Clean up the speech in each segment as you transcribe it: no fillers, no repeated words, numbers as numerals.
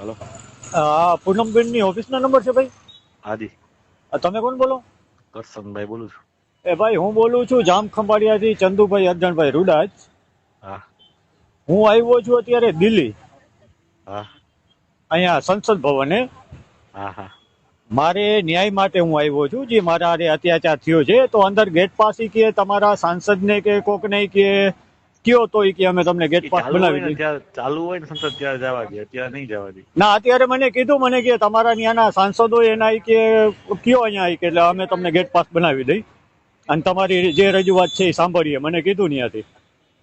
Hello. Poonamben ની office નો number છે ભાઈ? હાજી. તમે કોણ બોલો? કરશનભાઈ બોલું છું. ભાઈ હું બોલું છું જામ ખંભાળિયાથી ચંદુભાઈ અર્જણભાઈ રૂડાજ. હા હું આવ્યો છું અત્યારે દિલ્હી, હા અહીંયા સંસદ ભવને. હા હા મારે ન્યાય માટે હું આવ્યો છું, જે મારા હારે અત્યાચાર થયો છે. તો અંદર ગેટ પાસ કે તમારા સાંસદ ને કે કોક ને કે કયો તો કે અમે તમને ગેટ એ પાસ ચાલુ હોય બનાવી ને દઈએ. ત્યારે ચાલુ હોય ને સંસદ ત્યારે જવા દે, અત્યારે નહીં જવા દે. ના, અત્યારે મને કીધું, મને કે તમારા ત્યાંના સાંસદો એના કે કયો અહીંયા કે એટલે અમે તમને ગેટ પાસ બનાવી દઈ અને તમારી જે રજૂઆત છે એ સાંભળીએ, મને કીધું ત્યાંથી.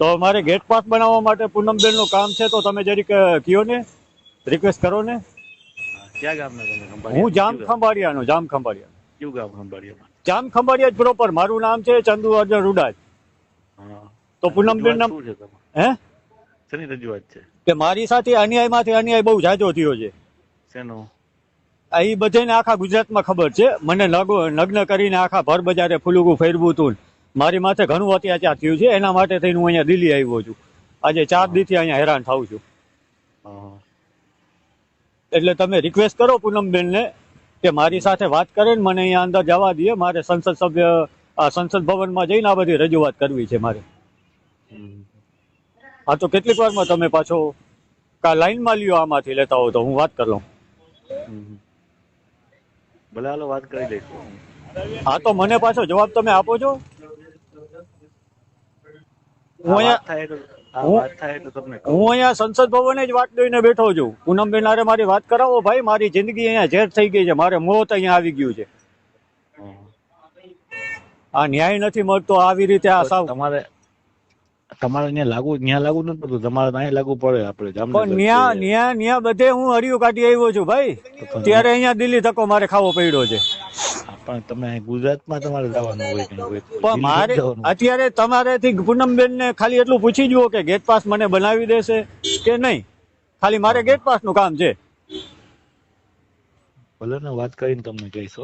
તો મારે ગેટ પાસ બનાવવા માટે પૂનમબેન નું કામ છે, તો તમે જરીક કયો ને, રિક્વેસ્ટ કરો ને. હા, ક્યાં ગામના તમે? હું ખંભાળિયા? જામ ખંભાળિયાનો, જામ ખંભાળિયા. કયું ગામ ખંભાળિયામાં? જામ ખંભાળિયા જ પ્રોપર. મારું નામ છે ચંદુ અર્જણ રૂડાજ. હા. તો પૂનમબેન રજૂઆત શું છે તમારે? હે શેની રજૂઆત છે? કે મારી સાથે અન્યાયમાંથી અન્યાય બહુ જાજો થયો છે. શેનો? એ બધાને આખા ગુજરાતમાં ખબર છે. મને નગ્ન કરીને આખા ભર બજારે ફૂલુગું ફેરવું હતું. મારી માથે ઘણું અત્યાચાર થયું છે. એના માટે થઈને હું અહીંયા દિલ્હી આવ્યો છું. આજે 4 દીથી અહીંયા હેરાન થાઉં છું. હા. એટલે તમે રિક્વેસ્ટ કરો પૂનમબેનને કે મારી સાથે વાત કરે ને મને અહીંયા અંદર જવા દે. મારે સંસદ ભવનમાં જઈને આ બધી રજૂઆત કરવી છે મારે. હા, તો કેટલીક વારમાં તમે પાછો લાઈનમાં લ્યો, આમાંથી લેતા હો તો હું વાત કરી લઉં. ભલે, હાલો વાત કરી લઈશું. હા, તો મને પાછો જવાબ તમે આપો છો. હું અહીંયા સંસદ ભવને જ વાત દઈને બેઠો છું. પૂનમબેન હારે મારી વાત કરાવો ભાઈ. મારી જિંદગી અહીંયા ઝેર થઈ ગઈ છે. મારે મોત અહીંયા આવી ગયું છે. આ ન્યાય નથી મળતો આવી રીતે. આ સાવ તમારે ત્યાં લાગુ નથી પડતું, તમારે ત્યાં લાગુ પડે. આપણે પણ ન્યા બધે હું હરિયું કાઢી આવ્યો છું ભાઈ. ત્યારે અહીંયા દિલ્હી ધક્કો મારે ખાવો પડ્યો છે. પણ તમે ગુજરાતમાં તમારે જવાનું હોય કઈ હોય પણ મારે અત્યારે તમારેથી પૂનમબેન ને ખાલી એટલું પૂછી જુઓ કે ગેટ પાસ મને બનાવી દેશે કે નહીં. ખાલી મારે ગેટ પાસ નું કામ છે. ભલે ને, વાત કરીને તમને કહીશ.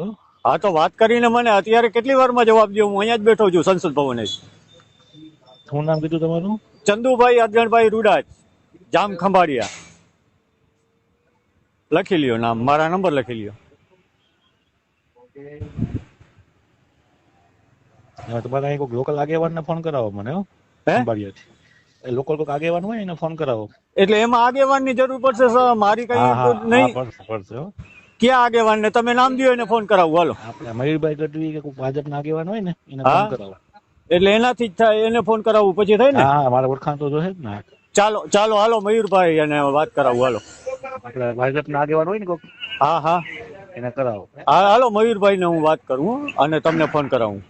હા, તો વાત કરીને મને અત્યારે કેટલી વારમાં જવાબ દો. હું અહીંયા જ બેઠો છું સંસદ ભવને. શું નામ કીધું તમારું? ચંદુભાઈ અર્જણભાઈ રૂડાજ, જામ ખંભાળિયા. લખી લ્યો નામ, મારા નંબર લખી લ્યો. તમારે અહીં કોઈ લોકલ આગેવાનને ફોન કરાવો મને. ખંભાળિયાથી લોકલ કોઈ આગેવાન હોય એને ફોન કરાવો. એટલે એમાં આગેવાનની જરૂર પડશે સર? મારી કઈ નહીં. પડશે. ક્યાં આગેવાન ને તમે નામ દો, એને ફોન કરાવું. હાલો, આપણે મયુરભાઈ ગઢવી કે કોઈ ભાજપના આગેવાન હોય ને એને ફોન કરાવો. એટલે એનાથી જ થાય, એને ફોન કરાવવું પછી થાય ને. હા, મારે ઓળખાણ તો જોશે જ ને. ચાલો હાલો મયુરભાઈ એને વાત કરાવું. હાલો, આપણે ભાજપના આગેવાન હોય ને કોક. હા એને કરાવો. હા, હાલો મયુરભાઈ ને હું વાત કરું અને તમને ફોન કરાવું.